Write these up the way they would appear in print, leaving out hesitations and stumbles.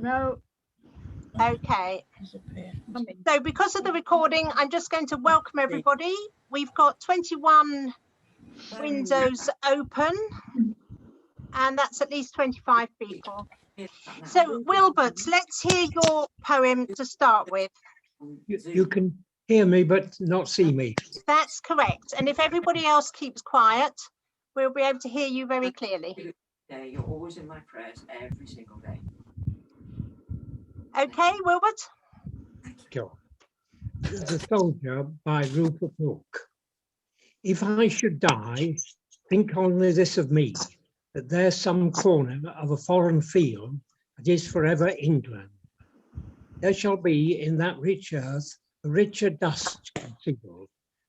No. Okay. So because of the recording, I'm just going to welcome everybody. We've got 21 windows open, and that's at least 25 people. So Wilbert, let's hear your poem to start with. You can hear me but not see me. That's correct. And if everybody else keeps quiet, we'll be able to hear you very clearly. You're always in my prayers every single day. Okay, Wilbert? Sure. The Soldier by Rupert Brooke. If I should die, think only this of me, that there's some corner of a foreign field that is forever England. There shall be in that rich earth a richer dust concealed,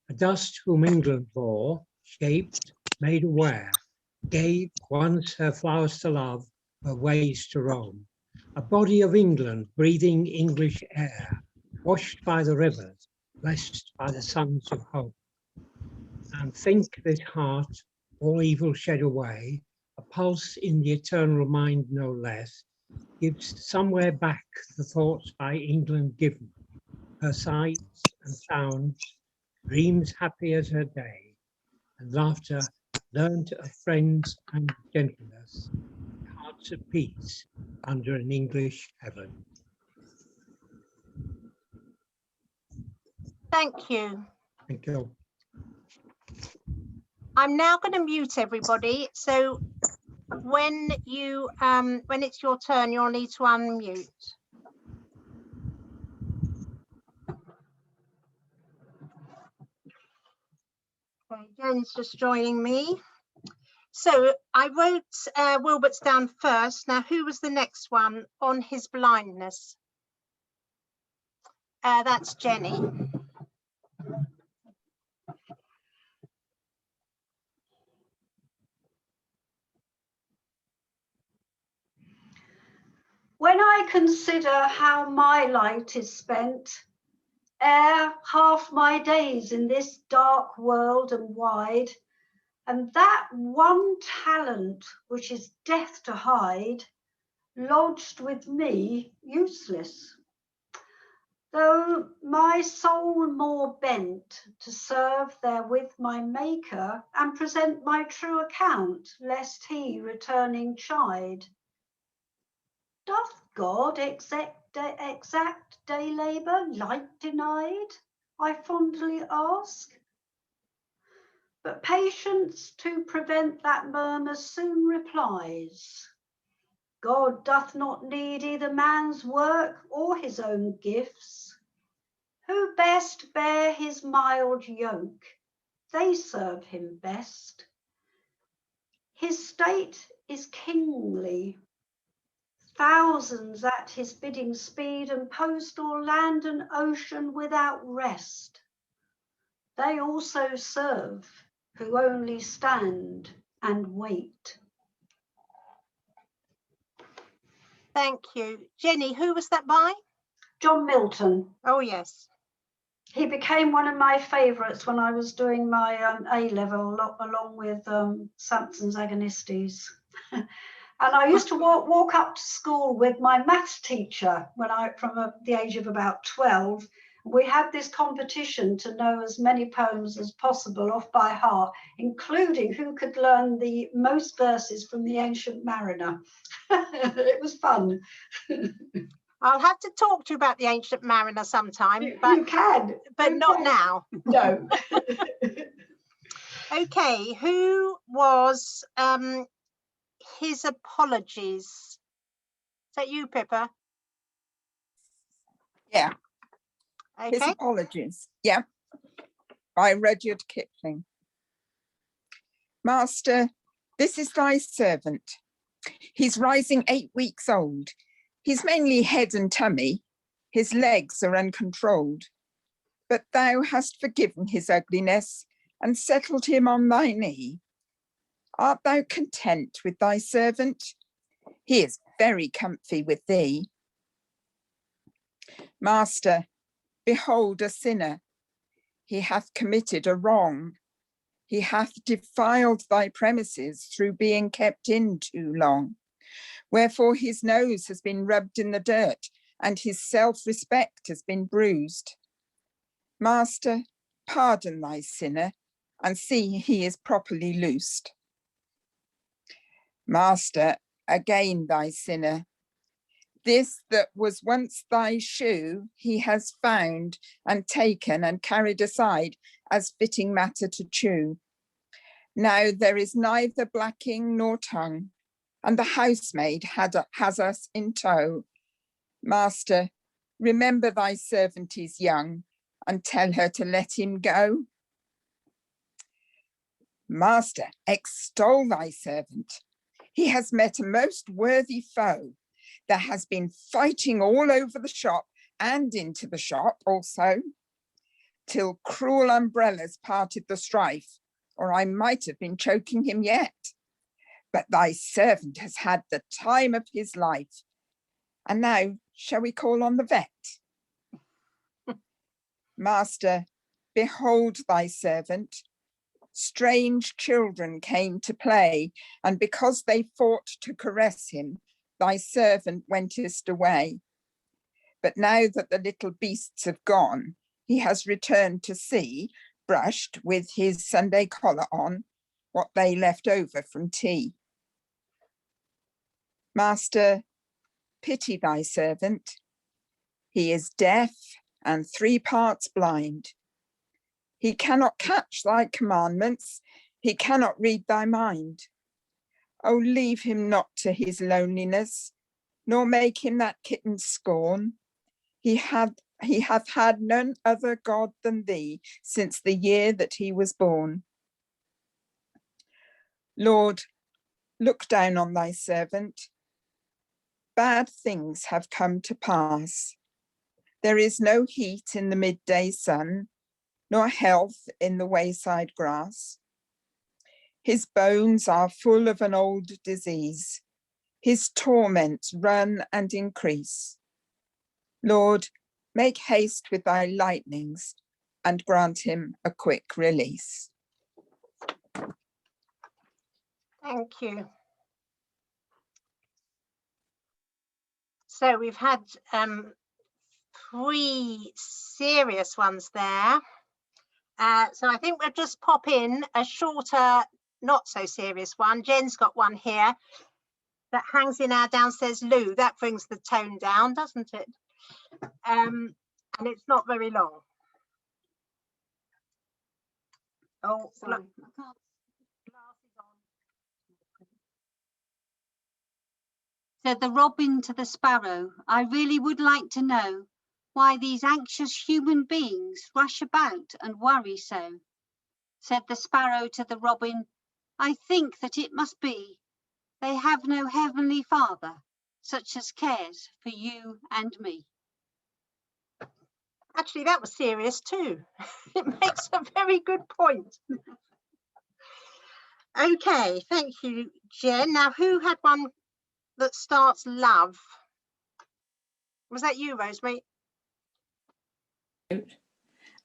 a dust whom England bore, shaped, made aware, gave once her flowers to love, her ways to roam. A body of England breathing English air, washed by the rivers, blessed by the sons of hope. And think this heart, all evil shed away, a pulse in the eternal mind no less, gives somewhere back the thoughts by England given, her sights and sounds, dreams happy as her day, and laughter learnt of friends and gentleness, hearts at peace under an English heaven. Thank you. Thank you. I'm now going to mute everybody. So when it's your turn, you'll need to unmute. Okay, Jen's just joining me. So I wrote Wilbert's down first. Now, who was the next one on his blindness? That's Jenny. When I consider how my light is spent, ere half my days in this dark world and wide, and that one talent which is death to hide, lodged with me useless, though my soul more bent to serve therewith my Maker and present my true account, lest he returning chide. Doth God exact day labour light denied? I fondly ask. But patience to prevent that murmur soon replies. God doth not need either man's work or his own gifts. Who best bear his mild yoke, they serve him best. His state is kingly. Thousands at his bidding speed, and post all land and ocean without rest. They also serve, who only stand and wait. Thank you. Jenny, who was that by? John Milton. Oh, yes. He became one of my favourites when I was doing my A-level along with Sampson's Agonistes. And I used to walk up to school with my maths teacher from the age of about 12. We had this competition to know as many poems as possible off by heart, including who could learn the most verses from the Ancient Mariner. It was fun. I'll have to talk to you about the Ancient Mariner sometime. You can. But not now. No. Okay, who was his apologies? Is that you, Pippa? Yeah. Okay. His apologies. Yeah. By Rudyard Kipling. Master, this is thy servant. He's rising 8 weeks old. He's mainly head and tummy. His legs are uncontrolled. But thou hast forgiven his ugliness and settled him on thy knee. Art thou content with thy servant? He is very comfy with thee. Master, behold a sinner. He hath committed a wrong. He hath defiled thy premises through being kept in too long. Wherefore his nose has been rubbed in the dirt, and his self-respect has been bruised. Master, pardon thy sinner, and see he is properly loosed. Master, again thy sinner. This that was once thy shoe, he has found and taken and carried aside as fitting matter to chew. Now there is neither blacking nor tongue, and the housemaid has us in tow. Master, remember thy servant is young, and tell her to let him go. Master, extol thy servant. He has met a most worthy foe. There has been fighting all over the shop and into the shop also, till cruel umbrellas parted the strife, or I might have been choking him yet. But thy servant has had the time of his life. And now, shall we call on the vet? Master, behold thy servant. Strange children came to play, and because they fought to caress him, thy servant wentest away. But now that the little beasts have gone, he has returned to see, brushed with his Sunday collar on, what they left over from tea. Master, pity thy servant. He is deaf and 3 parts blind. He cannot catch thy commandments. He cannot read thy mind. Oh, leave him not to his loneliness, nor make him that kitten scorn. He hath had none other God than thee since the year that he was born. Lord, look down on thy servant. Bad things have come to pass. There is no heat in the midday sun, nor health in the wayside grass. His bones are full of an old disease. His torments run and increase. Lord, make haste with thy lightnings and grant him a quick release. Thank you. So we've had 3 serious ones there. So I think we'll just pop in a shorter, not so serious one. Jen's got one here that hangs in our downstairs loo. That brings the tone down, doesn't it? And it's not very long. Oh, sorry. Said the robin to the sparrow, I really would like to know why these anxious human beings rush about and worry so. Said the sparrow to the robin, I think that it must be they have no heavenly Father, such as cares for you and me. Actually, that was serious too. It makes a very good point. Okay, thank you, Jen. Now, who had one that starts love? Was that you, Rosemary?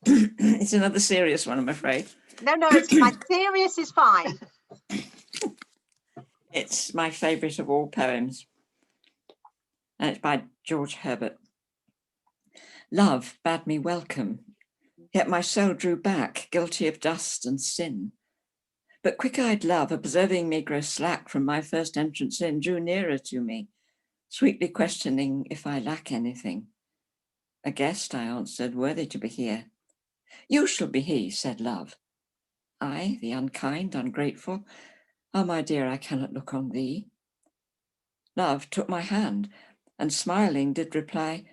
It's another serious one, I'm afraid. No, it's my serious is fine. It's my favourite of all poems, and it's by George Herbert. Love bade me welcome, yet my soul drew back, guilty of dust and sin. But quick-eyed love, observing me grow slack from my first entrance in, drew nearer to me, sweetly questioning if I lack anything. A guest, I answered, worthy to be here. You shall be he, said love. I, the unkind, ungrateful, oh, my dear, I cannot look on thee. Love took my hand, and smiling did reply,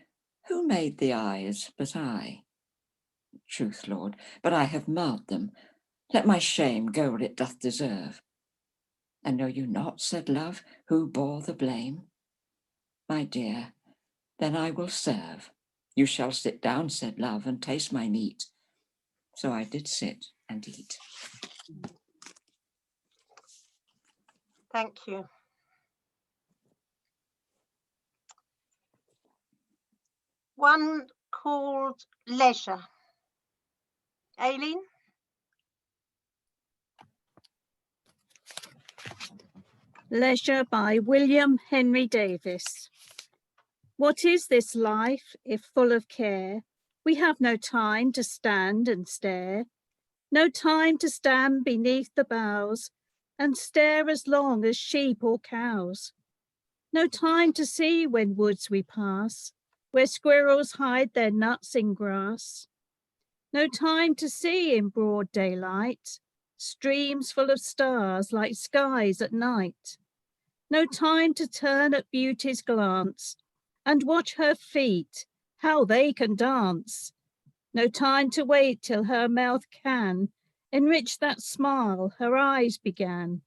who made the eyes but I? Truth, Lord, but I have marred them. Let my shame go where it doth deserve. And know you not, said love, who bore the blame? My dear, then I will serve. You shall sit down, said love, and taste my meat. So I did sit and eat. Thank you. One called Leisure. Aileen? Leisure by William Henry Davis. What is this life, if full of care? We have no time to stand and stare, no time to stand beneath the boughs and stare as long as sheep or cows. No time to see when woods we pass, where squirrels hide their nuts in grass. No time to see in broad daylight, streams full of stars like skies at night. No time to turn at beauty's glance and watch her feet, how they can dance. No time to wait till her mouth can enrich that smile her eyes began.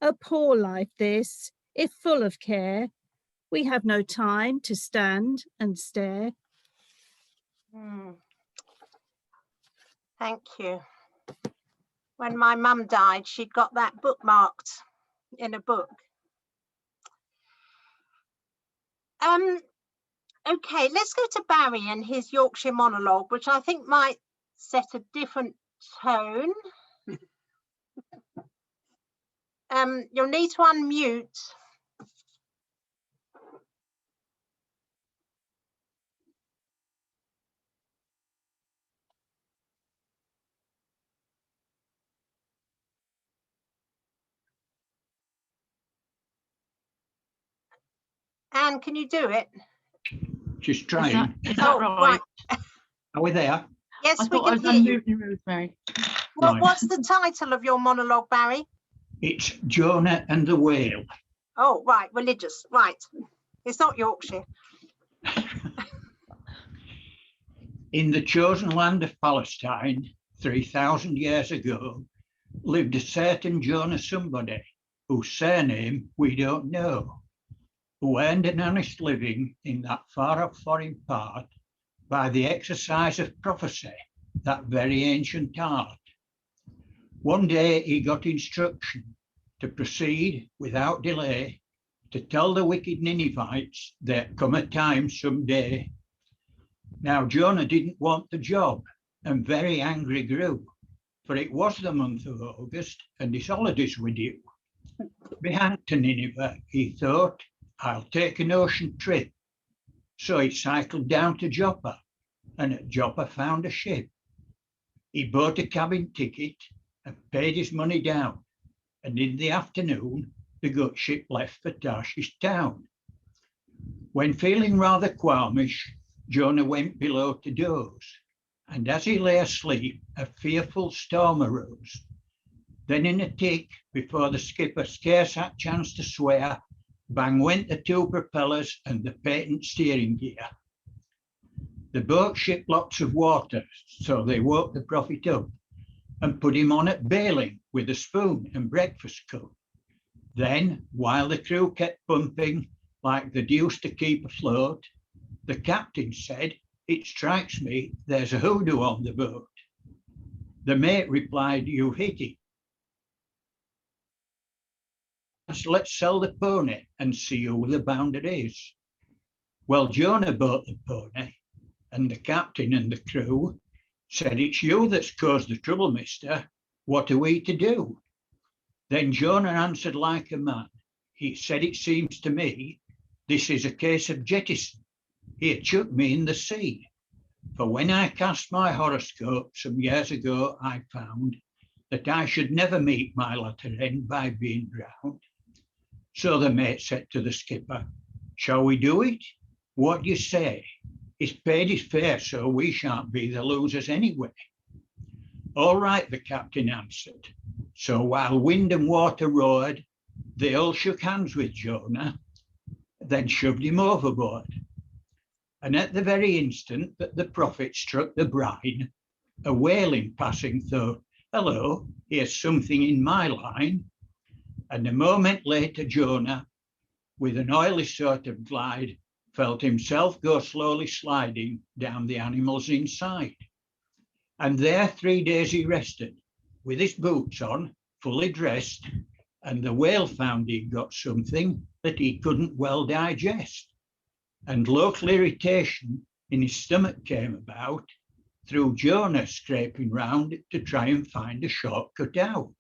A poor life this, if full of care. We have no time to stand and stare. Thank you. When my mum died, she'd got that bookmarked in a book. Okay, let's go to Barry and his Yorkshire monologue, which I think might set a different tone. You'll need to unmute. Anne, can you do it? Just trying. Is that right? Are we there? Yes, we can hear you. Rosemary. Right. What's the title of your monologue, Barry? It's Jonah and the Whale. Oh, right, religious, right. It's not Yorkshire. In the chosen land of Palestine, 3,000 years ago, lived a certain Jonah somebody, whose surname we don't know, who earned an honest living in that far-off foreign part by the exercise of prophecy, that very ancient art. One day he got instruction to proceed without delay to tell the wicked Ninevites there'd come a time someday. Now Jonah didn't want the job and very angry grew, for it was the month of August and his holidays were due. Behind to Nineveh, he thought, I'll take an ocean trip. So he cycled down to Joppa and at Joppa found a ship. He bought a cabin ticket and paid his money down. And in the afternoon, the good ship left for Tarshish town. When feeling rather qualmish, Jonah went below to doze. And as he lay asleep, a fearful storm arose. Then in a tick, before the skipper scarce had chance to swear, bang went the two propellers and the patent steering gear. The boat shipped lots of water, so they woke the prophet up and put him on at bailing with a spoon and breakfast cup. Then, while the crew kept pumping like the deuce to keep afloat, the captain said, it strikes me there's a hoodoo on the boat. The mate replied, you hit it. So let's sell the pony and see who the bounder is. Well, Jonah bought the pony and the captain and the crew said, it's you that's caused the trouble, mister. What are we to do? Then Jonah answered like a man. He said, it seems to me this is a case of jettison. Here, chuck me in the sea. For when I cast my horoscope some years ago, I found that I should never meet my latter end by being drowned. So the mate said to the skipper, shall we do it? What do you say? He's paid his fare, so we shan't be the losers anyway. All right, the captain answered. So while wind and water roared, they all shook hands with Jonah, then shoved him overboard. And at the very instant that the prophet struck the brine, a whaling passing thought, hello, here's something in my line. And a moment later, Jonah, with an oily sort of glide, felt himself go slowly sliding down the animals inside. And there 3 days he rested, with his boots on, fully dressed, and the whale found he'd got something that he couldn't well digest. And local irritation in his stomach came about through Jonah scraping round to try and find a shortcut out.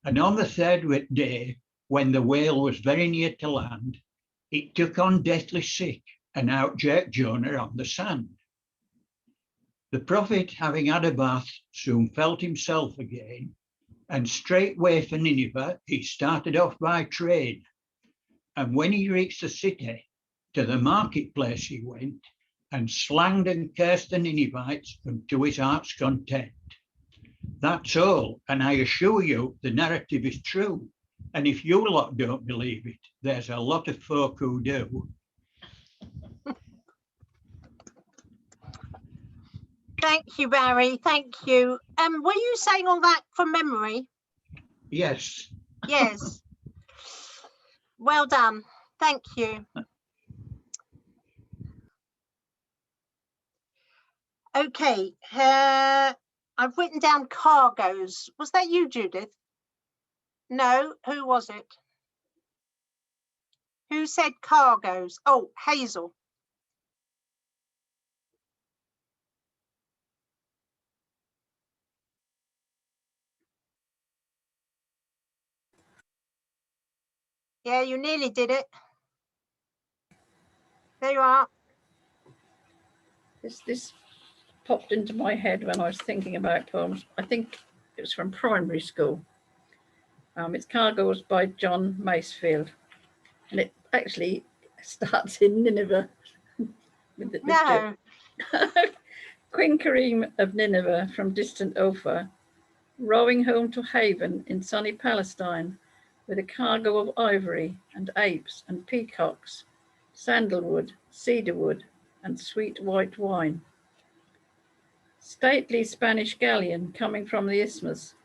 And on the third day, when the whale was very near to land, it took on deathly sick and out-jerked Jonah on the sand. The prophet, having had a bath, soon felt himself again, and straightway for Nineveh he started off by train. And when he reached the city, to the marketplace he went, and slanged and cursed the Ninevites unto his heart's content. That's all, and I assure you the narrative is true. And if you lot don't believe it, there's a lot of folk who do. Thank you, Barry. Thank you. Were you saying all that from memory? Yes. Yes. Well done. Thank you. Okay. I've written down cargoes. Was that you, Judith? No. Who was it? Who said cargoes? Oh, Hazel. Yeah, you nearly did it. There you are. This popped into my head when I was thinking about poems. I think it was from primary school. It's Cargoes by John Masefield, and it actually starts in Nineveh. No. Queen Kareem of Nineveh from distant Ophir, rowing home to haven in sunny Palestine with a cargo of ivory and apes and peacocks, sandalwood, cedarwood, and sweet white wine. Stately Spanish galleon coming from the isthmus,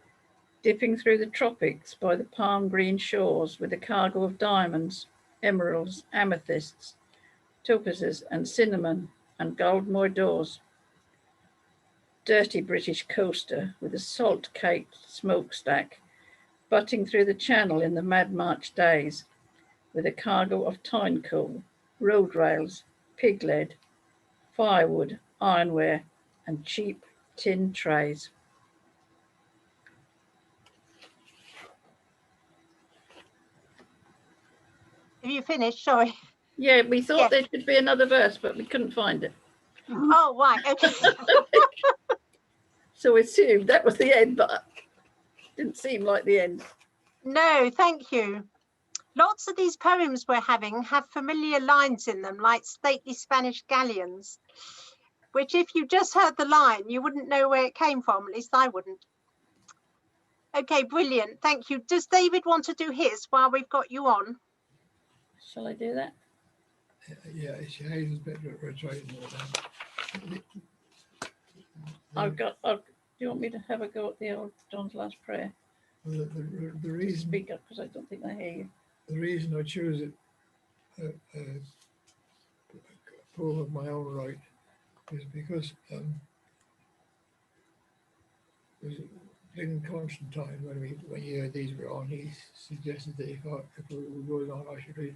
dipping through the tropics by the palm green shores with a cargo of diamonds, emeralds, amethysts, topazes, and cinnamon, and gold moidores. Dirty British coaster with a salt-caked smokestack, butting through the channel in the Mad March days with a cargo of tine coal, road rails, pig lead, firewood, ironware, and cheap tin trays. Have you finished? Sorry. Yeah, we thought there should be another verse, but we couldn't find it. Oh, right. Okay. So we assumed that was the end, but didn't seem like the end. No, thank you. Lots of these poems we're having have familiar lines in them, like stately Spanish galleons, which if you just heard the line, you wouldn't know where it came from. At least I wouldn't. Okay, brilliant. Thank you. Does David want to do his while we've got you on? Shall I do that? Yeah, it's Hazel's bit that we're writing all down. Do you want me to have a go at the old John's Last Prayer? The reason, Speak up, because I don't think I hear you. the reason I chose it, a poem of my own right, is because in Constantine, when you heard these were on, he suggested that if we were going on, I should read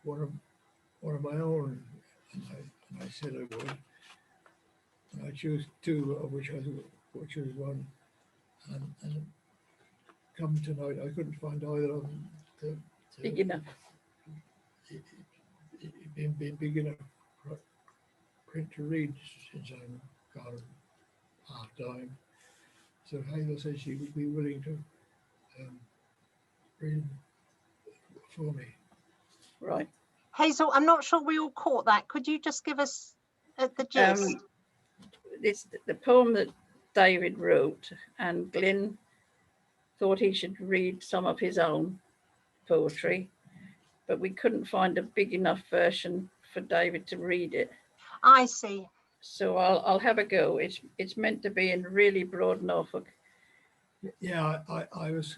one of my own, and I said I would. And I chose two, of which I chose one, and come tonight, I couldn't find either of them to Big enough. Being big enough print to read since I'm gone half time. So Hazel said she would be willing to read for me. Right. Hazel, I'm not sure we all caught that. Could you just give us the gist? It's the poem that David wrote, and Glyn thought he should read some of his own poetry, but we couldn't find a big enough version for David to read it. I see. So I'll have a go. It's meant to be in really broad Norfolk. Yeah, I was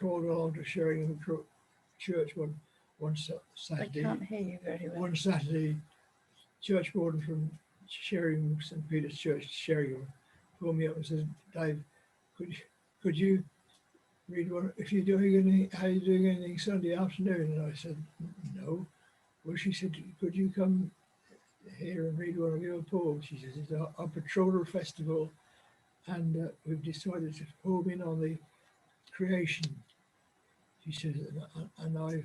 called along to Sheringham Church one Saturday. I can't hear you very well. One Saturday, church warden from Sheringham, St. Peter's Church, Sheringham, called me up and said, "Dave, could you read one? If you're doing anything, how are you doing anything Sunday afternoon?" And I said, "No." Well, she said, "Could you come here and read one of your poems?" She says, "It's a patroller festival, and we've decided to home in on the creation." she says, and I've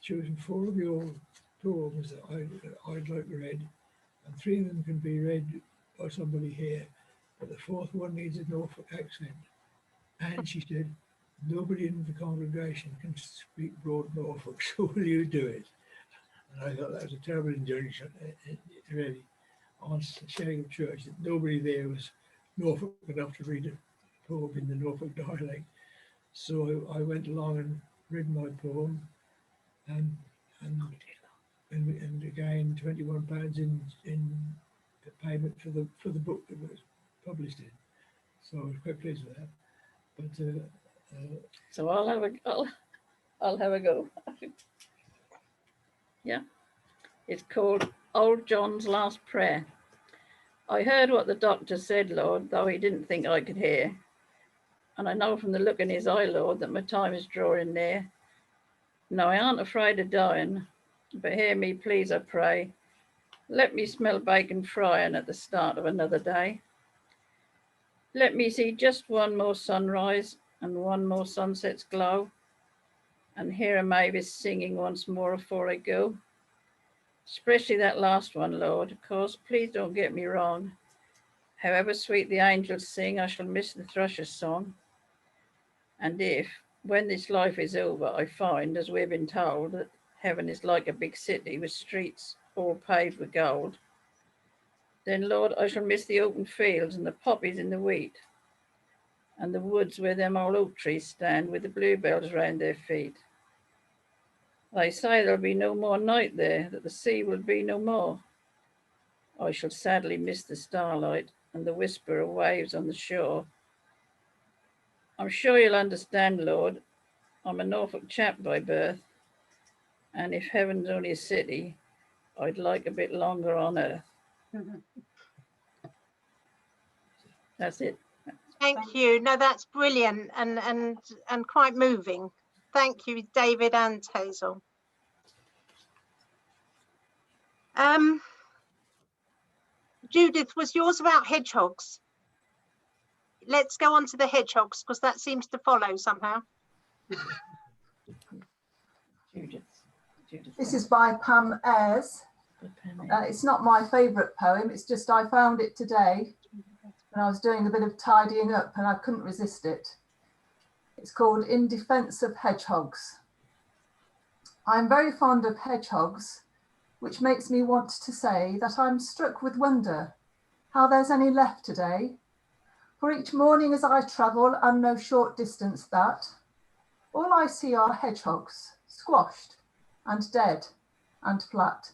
chosen 4 of your poems that I'd like read, and 3 of them can be read by somebody here, but the 4th one needs a Norfolk accent. And she said, nobody in the congregation can speak broad Norfolk, so will you do it? And I thought that was a terrible injunction, really, on Sheringham Church, that nobody there was Norfolk enough to read a poem in the Norfolk dialect. So I went along and read my poem, and again £21 in the payment for the book that was published in. So I was quite pleased with that. But so I'll have a go. Yeah, it's called Old John's Last Prayer. I heard what the doctor said, Lord, though he didn't think I could hear. And I know from the look in his eye, Lord, that my time is drawing near. No, I aren't afraid of dying, but hear me, please, I pray. Let me smell bacon frying at the start of another day. Let me see just one more sunrise and one more sunset's glow, and hear a mavis singing once more afore I go. Especially that last one, Lord, of course, please don't get me wrong. However sweet the angels sing, I shall miss the thrush's song. And if, when this life is over, I find, as we've been told, that heaven is like a big city with streets all paved with gold, then, Lord, I shall miss the open fields and the poppies in the wheat, and the woods where them old oak trees stand with the bluebells round their feet. They say there'll be no more night there, that the sea will be no more. I shall sadly miss the starlight and the whisper of waves on the shore. I'm sure you'll understand, Lord, I'm a Norfolk chap by birth, and if heaven's only a city, I'd like a bit longer on earth. That's it. Thank you. No, that's brilliant and quite moving. Thank you, David and Hazel. Judith, was yours about hedgehogs? Let's go on to the hedgehogs, because that seems to follow somehow. Judith. This is by Pam Ayres. It's not my favourite poem, it's just I found it today when I was doing a bit of tidying up and I couldn't resist it. It's called In Defence of Hedgehogs. I'm very fond of hedgehogs, which makes me want to say that I'm struck with wonder how there's any left today. For each morning as I travel, and no short distance that, all I see are hedgehogs, squashed and dead and flat.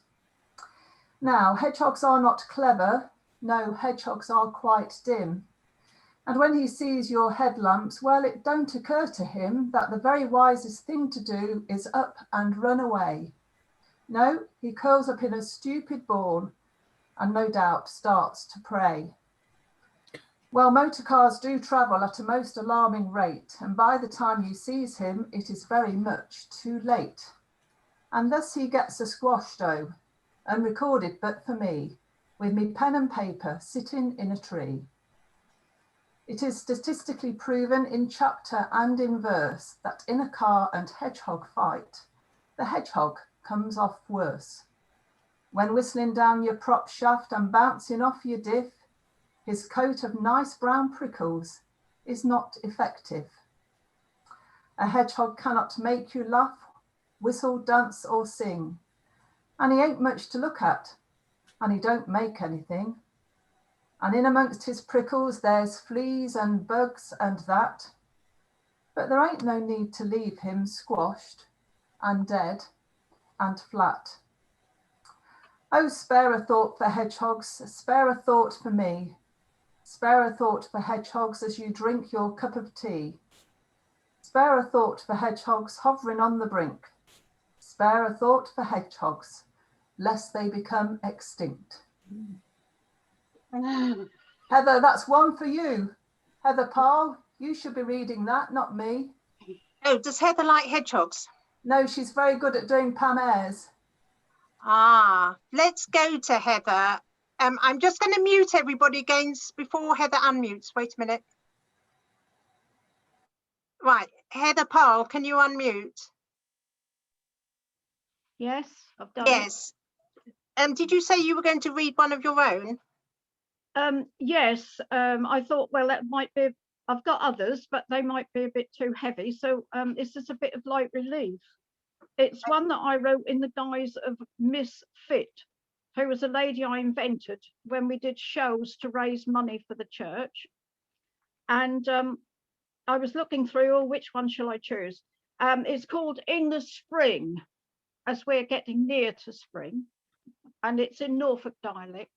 Now, hedgehogs are not clever. No, hedgehogs are quite dim. And when he sees your headlamps, well, it don't occur to him that the very wisest thing to do is up and run away. No, he curls up in a stupid ball and no doubt starts to pray. Well, motor cars do travel at a most alarming rate, and by the time he sees him, it is very much too late. And thus he gets a squashed unrecorded but for me, with me pen and paper sitting in a tree. It is statistically proven in chapter and in verse that in a car and hedgehog fight, the hedgehog comes off worse. When whistling down your prop shaft and bouncing off your diff, his coat of nice brown prickles is not effective. A hedgehog cannot make you laugh, whistle, dance or sing, and he ain't much to look at, and he don't make anything. And in amongst his prickles there's fleas and bugs and that, but there ain't no need to leave him squashed and dead and flat. Oh, spare a thought for hedgehogs, spare a thought for me, spare a thought for hedgehogs as you drink your cup of tea. Spare a thought for hedgehogs hovering on the brink, spare a thought for hedgehogs, lest they become extinct. Heather, that's one for you. Heather Parle, you should be reading that, not me. Oh, does Heather like hedgehogs? No, she's very good at doing Pam Ayres. Ah, let's go to Heather. I'm just going to mute everybody again before Heather unmutes. Wait a minute. Right, Heather Powell, can you unmute? Yes, I've done Yes. Did you say you were going to read one of your own? Yes, I thought, well, that might be, I've got others, but they might be a bit too heavy. So this is a bit of light relief. It's one that I wrote in the guise of Miss Fit, who was a lady I invented when we did shows to raise money for the church. And I was looking through, oh, which one shall I choose? It's called In the Spring, as we're getting near to spring, and it's in Norfolk dialect.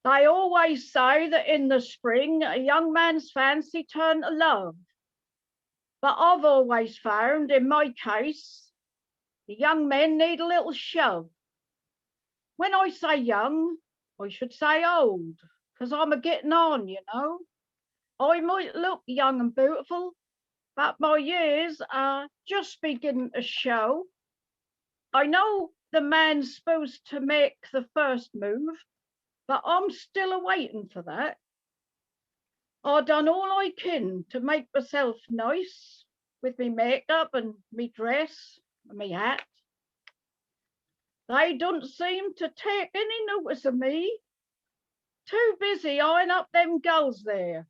They always say that in the spring, a young man's fancy turn to love. But I've always found, in my case, the young men need a little shove. When I say young, I should say old, because I'm a getting on, you know. I might look young and beautiful, but my years are just beginning to show. I know the man's supposed to make the first move, but I'm still awaiting for that. I done all I can to make myself nice with me makeup and me dress and me hat. They don't seem to take any notice of me. Too busy eyeing up them gulls there.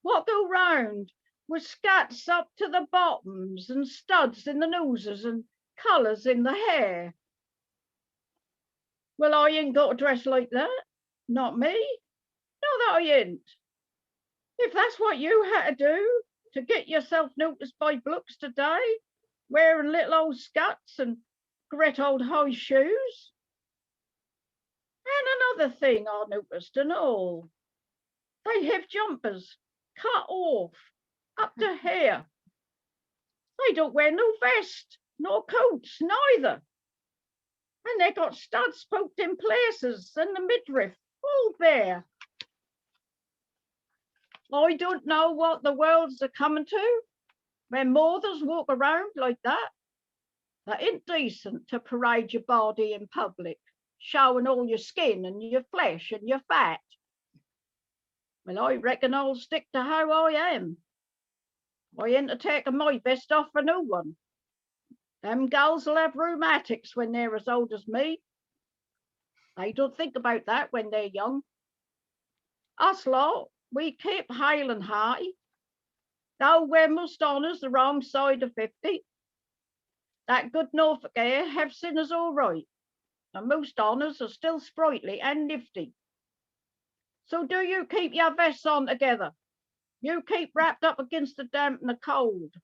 What go round with scats up to the bottoms and studs in the noses and colours in the hair. Well, I ain't got a dress like that. Not me. No, that I ain't. If that's what you had to do to get yourself noticed by blokes today, wearing little old scuts and great old high shoes. And another thing I noticed and all, they have jumpers cut off up to here. They don't wear no vest, nor coats neither. And they got studs poked in places and the midriff all bare. I don't know what the world's a coming to when mothers walk around like that. That ain't decent to parade your body in public, showing all your skin and your flesh and your fat. Well, I reckon I'll stick to how I am. I ain't a taking my vest off for no one. Them girls will have rheumatics when they're as old as me. They don't think about that when they're young. Us lot, we keep hale and hearty, though we're most honours the wrong side of 50. That good Norfolk air have sinners all right, and most honours are still sprightly and nifty. So do you keep your vests on together. You keep wrapped up against the damp and the cold.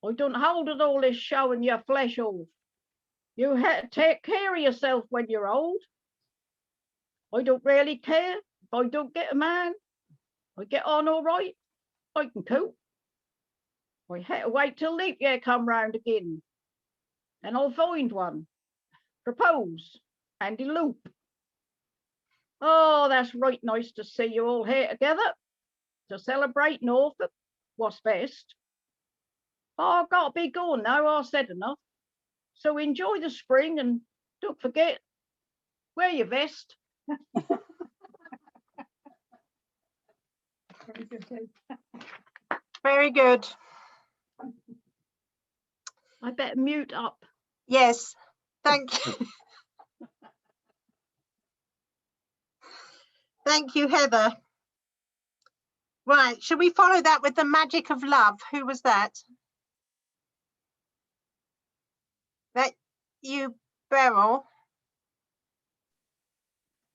I don't hold at all this showing your flesh off. You have to take care of yourself when you're old. I don't really care if I don't get a man. I get on all right. I can cope. I had to wait till leap year come round again. And I'll find one, propose, and elope. Oh, that's right nice to see you all here together to celebrate Norfolk. What's best? Oh, I've got to be going now, I've said enough. So enjoy the spring and don't forget, wear your vest. Very good. I better mute up. Yes, thank you. Thank you, Heather. Right, should we follow that with the magic of love? Who was that? That you, Beryl?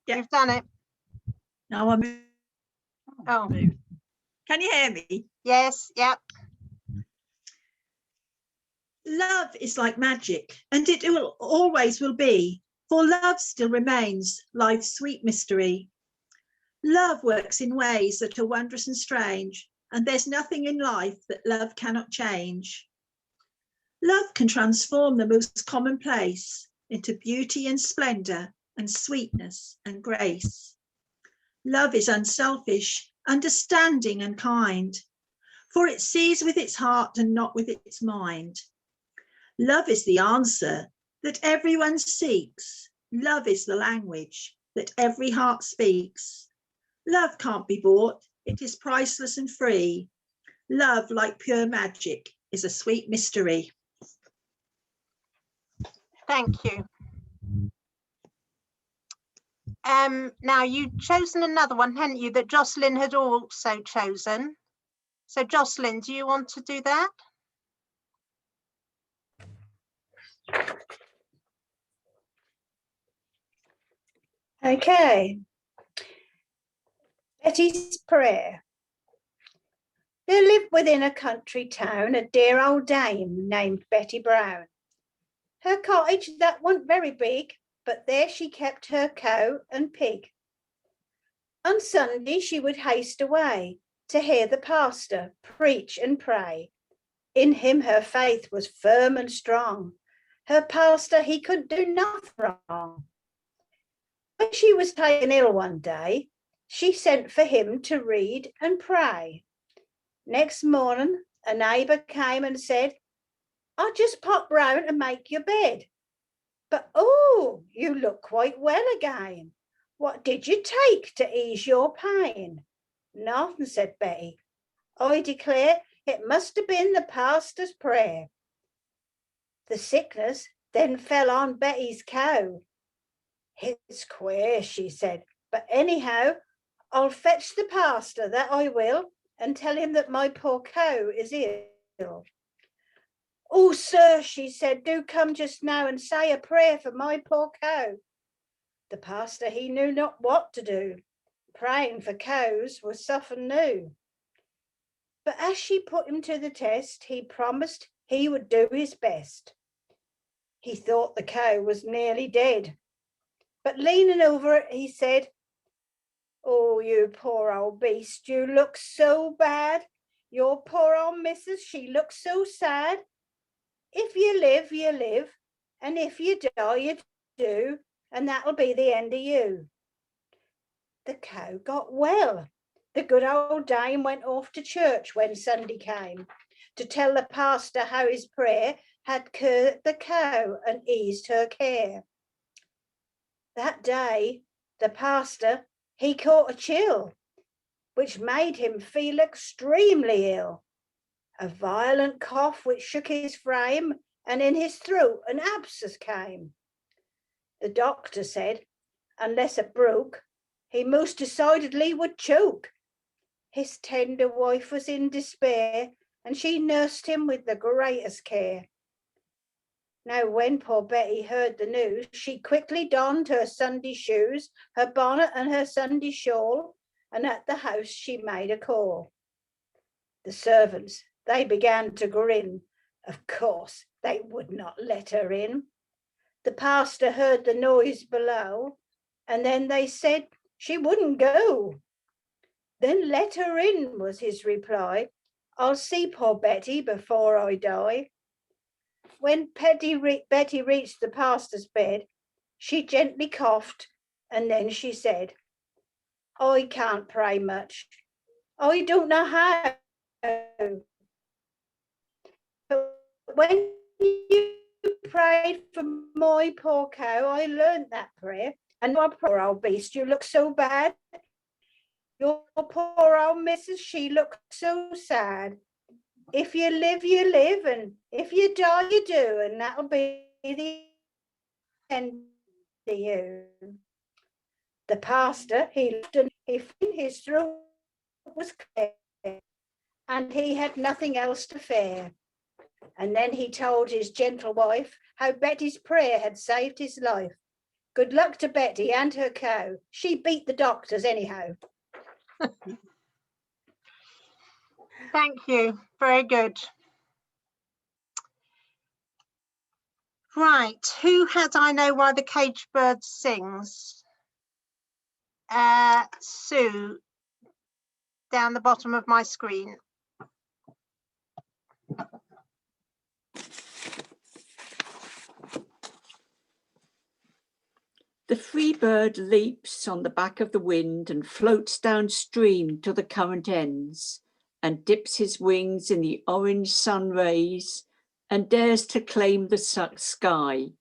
Yeah. You've done it. No, I'm. Oh. Can you hear me? Yes, yep. Love is like magic, and it will always will be, for love still remains life's sweet mystery. Love works in ways that are wondrous and strange, and there's nothing in life that love cannot change. Love can transform the most commonplace into beauty and splendor and sweetness and grace. Love is unselfish, understanding and kind, for it sees with its heart and not with its mind. Love is the answer that everyone seeks. Love is the language that every heart speaks. Love can't be bought, it is priceless and free. Love, like pure magic, is a sweet mystery. Thank you. Now you've chosen another one, hadn't you, that Jocelyn had also chosen. So Jocelyn, do you want to do that? Okay. Betty's Prayer. There lived within a country town a dear old dame named Betty Brown. Her cottage that wasn't very big, but there she kept her cow and pig. On Sunday she would haste away to hear the pastor preach and pray. In him her faith was firm and strong. Her pastor, he couldn't do nothing wrong. When she was taken ill one day, she sent for him to read and pray. Next morning, a neighbour came and said, "I'll just pop round and make your bed. But, oh, you look quite well again. What did you take to ease your pain?" "Nothing," said Betty. "I declare it must have been the pastor's prayer." The sickness then fell on Betty's cow. "It's queer," she said, "but anyhow, I'll fetch the pastor, that I will, and tell him that my poor cow is ill." "Oh, sir," she said, "do come just now and say a prayer for my poor cow." The pastor, he knew not what to do. Praying for cows was something new. But as she put him to the test, he promised he would do his best. He thought the cow was nearly dead, but leaning over it, he said, "Oh, you poor old beast, you look so bad. Your poor old missus, she looks so sad. If you live, you live, and if you die, you do, and that'll be the end of you." The cow got well. The good old dame went off to church when Sunday came to tell the pastor how his prayer had cured the cow and eased her care. That day, the pastor, he caught a chill, which made him feel extremely ill. A violent cough which shook his frame, and in his throat an abscess came. The doctor said, unless it broke, he most decidedly would choke. His tender wife was in despair, and she nursed him with the greatest care. Now, when poor Betty heard the news, she quickly donned her Sunday shoes, her bonnet and her Sunday shawl, and at the house she made a call. The servants, they began to grin. Of course, they would not let her in. The pastor heard the noise below, and then they said she wouldn't go. "Then let her in," was his reply. "I'll see poor Betty before I die." When Betty reached the pastor's bed, she gently coughed, and then she said, "I can't pray much. I don't know how. But when you prayed for my poor cow, I learned that prayer. And my poor old beast, you look so bad. Your poor old missus, she looks so sad. If you live, you live, and if you die, you do, and that'll be the end of you." The pastor, he laughed, and his throat was clear, and he had nothing else to fear. And then he told his gentle wife how Betty's prayer had saved his life. Good luck to Betty and her cow. She beat the doctors anyhow. Thank you. Very good. Right. Who had I Know Why the Caged Bird Sings? Sue, down the bottom of my screen. The free bird leaps on the back of the wind and floats downstream till the current ends, and dips his wings in the orange sun rays and dares to claim the sky.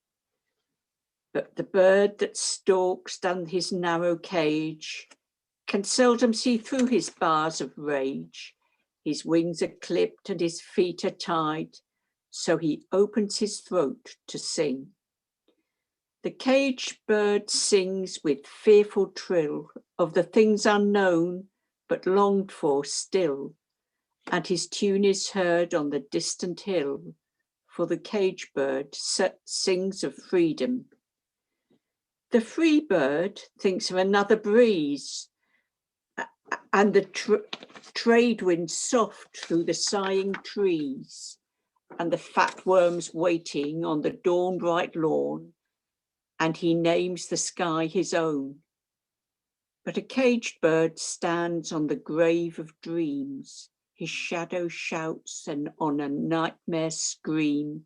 But the bird that stalks down his narrow cage can seldom see through his bars of rage. His wings are clipped and his feet are tied, so he opens his throat to sing. The caged bird sings with fearful trill of the things unknown but longed for still, and his tune is heard on the distant hill, for the caged bird sings of freedom. The free bird thinks of another breeze, and the trade wind soft through the sighing trees, and the fat worms waiting on the dawn-bright lawn, and he names the sky his own. But a caged bird stands on the grave of dreams, his shadow shouts and on a nightmare scream.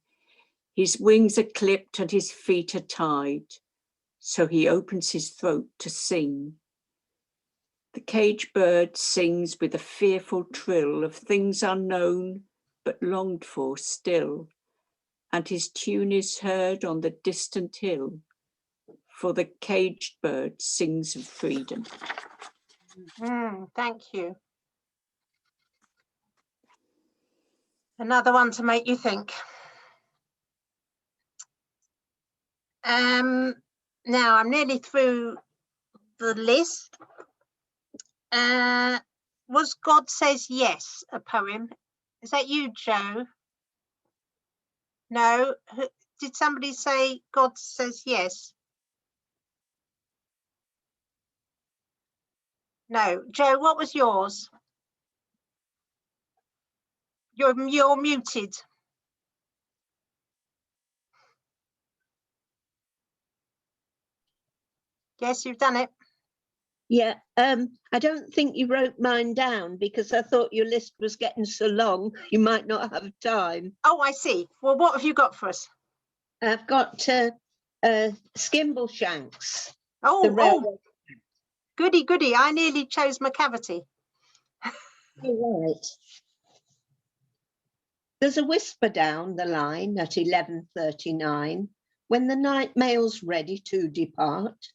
His wings are clipped and his feet are tied, so he opens his throat to sing. The caged bird sings with a fearful trill of things unknown but longed for still, and his tune is heard on the distant hill, for the caged bird sings of freedom. Thank you. Another one to make you think. Now I'm nearly through the list. Was God Says Yes a poem? Is that you, Joe? No? Did somebody say God Says Yes? No. Joe, what was yours? You're muted. Yes, you've done it. Yeah, I don't think you wrote mine down because I thought your list was getting so long you might not have time. Oh, I see. Well, what have you got for us? I've got Skimbleshanks. Oh, goody, goody. I nearly chose McCavity. Right. There's a whisper down the line at 11:39 when the night mail's ready to depart,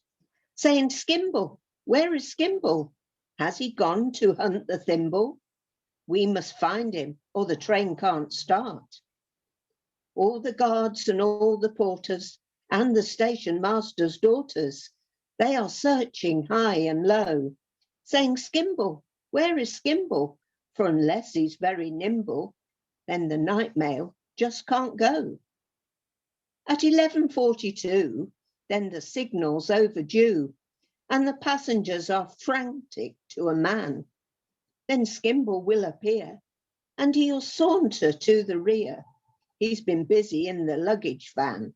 saying, Skimble, where is Skimble? Has he gone to hunt the thimble? We must find him or the train can't start. All the guards and all the porters and the station master's daughters, they are searching high and low, saying, Skimble, where is Skimble? For unless he's very nimble, then the night mail just can't go. At 11:42, then the signal's overdue, and the passengers are frantic to a man. Then Skimble will appear, and he'll saunter to the rear. He's been busy in the luggage van.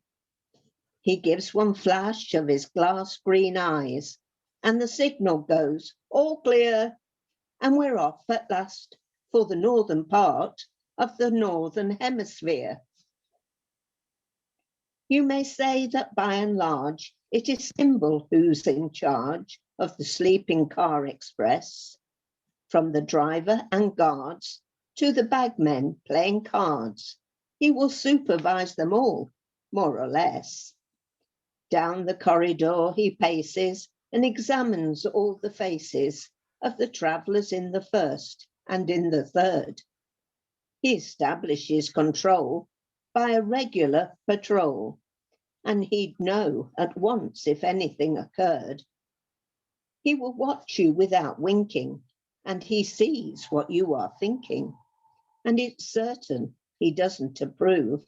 He gives one flash of his glass green eyes, and the signal goes, all clear, and we're off at last for the northern part of the northern hemisphere. You may say that by and large, it is Skimble who's in charge of the sleeping car express, from the driver and guards to the bagmen playing cards. He will supervise them all, more or less. Down the corridor he paces and examines all the faces of the travellers in the first and in the third. He establishes control by a regular patrol, and he'd know at once if anything occurred. He will watch you without winking, and he sees what you are thinking, and it's certain he doesn't approve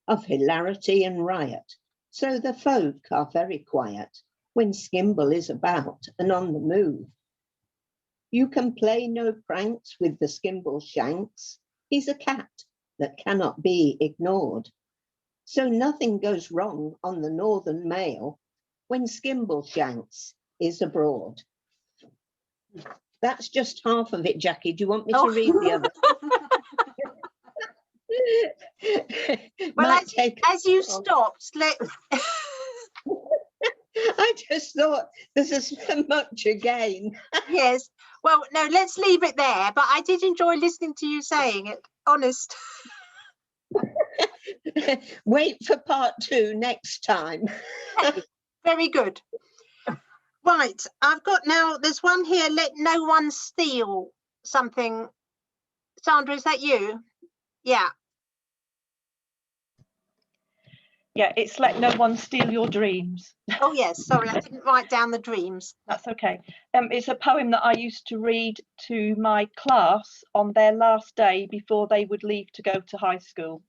of hilarity and riot, so the folk are very quiet when Skimble is about and on the move. You can play no pranks with the Skimbleshanks. He's a cat that cannot be ignored. So nothing goes wrong on the Northern Mail when Skimbleshanks is abroad. That's just half of it, Jackie. Do you want me to read the other? Well, as you stopped, I just thought this is so much again. Yes. Well, no, let's leave it there. But I did enjoy listening to you saying it. Honest. Wait for part 2 next time. Very good. Right, I've got now, there's one here, let no one steal something. Sandra, is that you? Yeah. Yeah, it's let no one steal your dreams. Oh yes, sorry, I didn't write down the dreams. That's okay. It's a poem that I used to read to my class on their last day before they would leave to go to high school.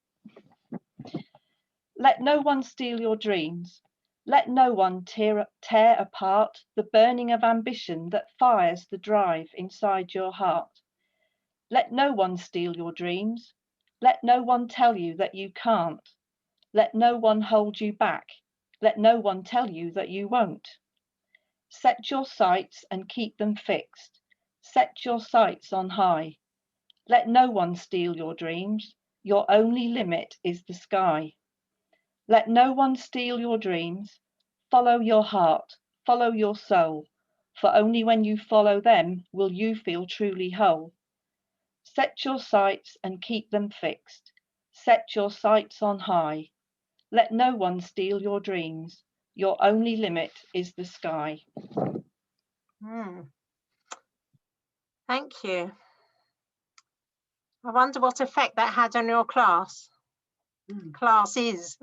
Let no one steal your dreams. Let no one tear apart the burning of ambition that fires the drive inside your heart. Let no one steal your dreams. Let no one tell you that you can't. Let no one hold you back. Let no one tell you that you won't. Set your sights and keep them fixed. Set your sights on high. Let no one steal your dreams. Your only limit is the sky. Let no one steal your dreams. Follow your heart, follow your soul, for only when you follow them will you feel truly whole. Set your sights and keep them fixed. Set your sights on high. Let no one steal your dreams. Your only limit is the sky. Thank you. I wonder what effect that had on your class. Classes.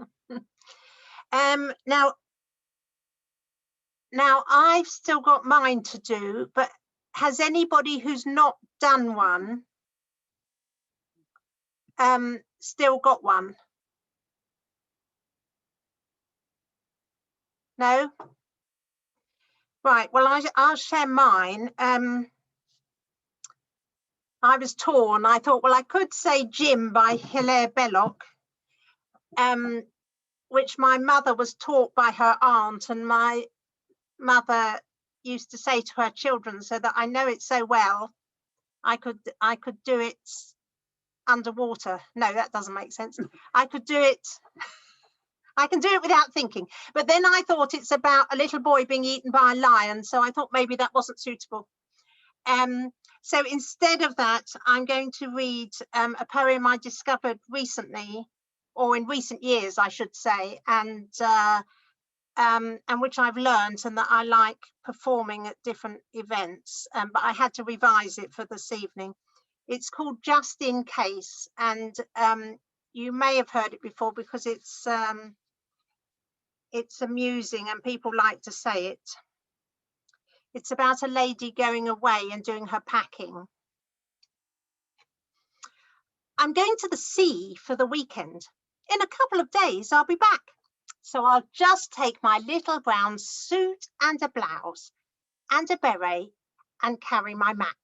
Now I've still got mine to do, but has anybody who's not done one still got one? No? Right, well, I'll share mine. I was torn. I thought, well, I could say Jim by Hilaire Belloc, which my mother was taught by her aunt, and my mother used to say to her children, so that I know it so well, I could do it underwater. No, that doesn't make sense. I could do it. I can do it without thinking. But then I thought it's about a little boy being eaten by a lion, so I thought maybe that wasn't suitable. So instead of that, I'm going to read a poem I discovered recently, or in recent years, I should say, and which I've learned and that I like performing at different events, but I had to revise it for this evening. It's called Just in Case, and you may have heard it before because it's amusing and people like to say it. It's about a lady going away and doing her packing. I'm going to the sea for the weekend. In a couple of days, I'll be back. So I'll just take my little brown suit and a blouse and a beret and carry my Mac.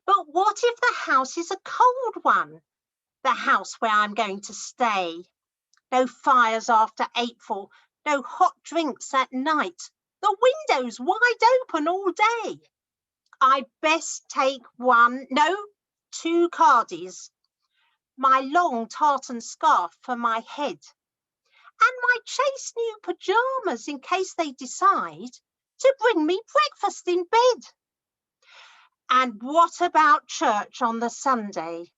But what if the house is a cold one? The house where I'm going to stay. No fires after April, no hot drinks at night. The windows wide open all day. I'd best take two cardies, my long tartan scarf for my head, and my chaste new pyjamas in case they decide to bring me breakfast in bed. And what about church on the Sunday?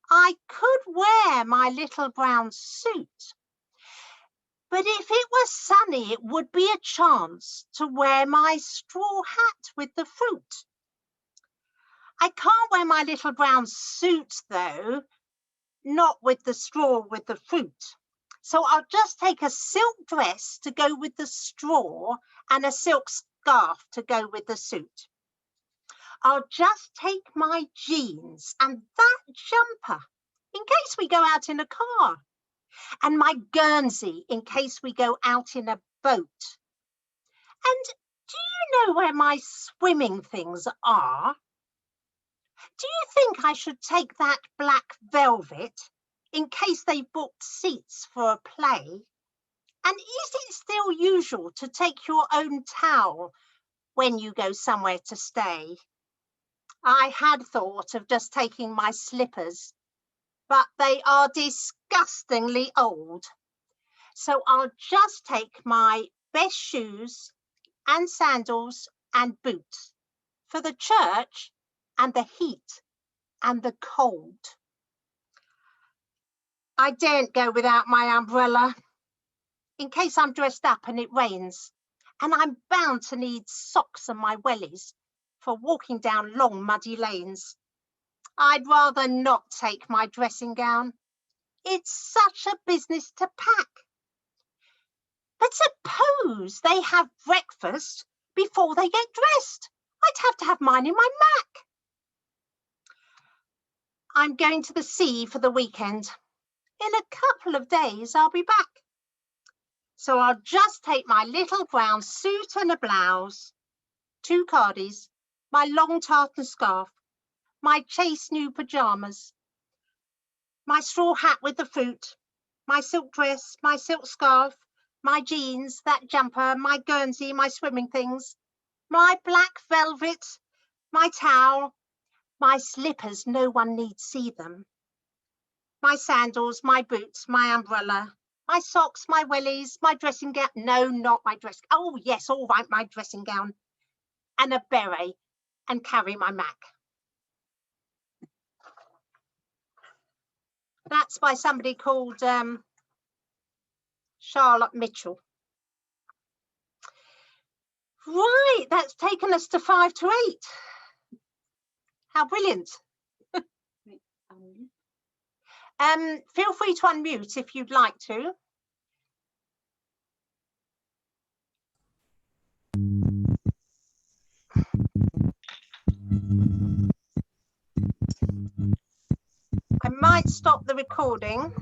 I could wear my little brown suit, but if it were sunny, it would be a chance to wear my straw hat with the fruit. I can't wear my little brown suit, though, not with the straw with the fruit. So I'll just take a silk dress to go with the straw and a silk scarf to go with the suit. I'll just take my jeans and that jumper in case we go out in a car, and my Guernsey in case we go out in a boat. And do you know where my swimming things are? Do you think I should take that black velvet in case they booked seats for a play? And is it still usual to take your own towel when you go somewhere to stay? I had thought of just taking my slippers, but they are disgustingly old. So I'll just take my best shoes and sandals and boots for the church and the heat and the cold. I daren't go without my umbrella in case I'm dressed up and it rains, and I'm bound to need socks and my wellies for walking down long muddy lanes. I'd rather not take my dressing gown. It's such a business to pack. But suppose they have breakfast before they get dressed. I'd have to have mine in my Mac. I'm going to the sea for the weekend. In a couple of days, I'll be back. So I'll just take my little brown suit and a blouse, 2 cardies, my long tartan scarf, my chaste new pyjamas, my straw hat with the fruit, my silk dress, my silk scarf, my jeans, that jumper, my Guernsey, my swimming things, my black velvet, my towel, my slippers, no one need see them, my sandals, my boots, my umbrella, my socks, my wellies, my dressing gown, no, not my dress, oh yes, all right, my dressing gown, and a beret, and carry my Mac. That's by somebody called Charlotte Mitchell. Right, that's taken us to 5 to 8. How brilliant. Feel free to unmute if you'd like to. I might stop the recording.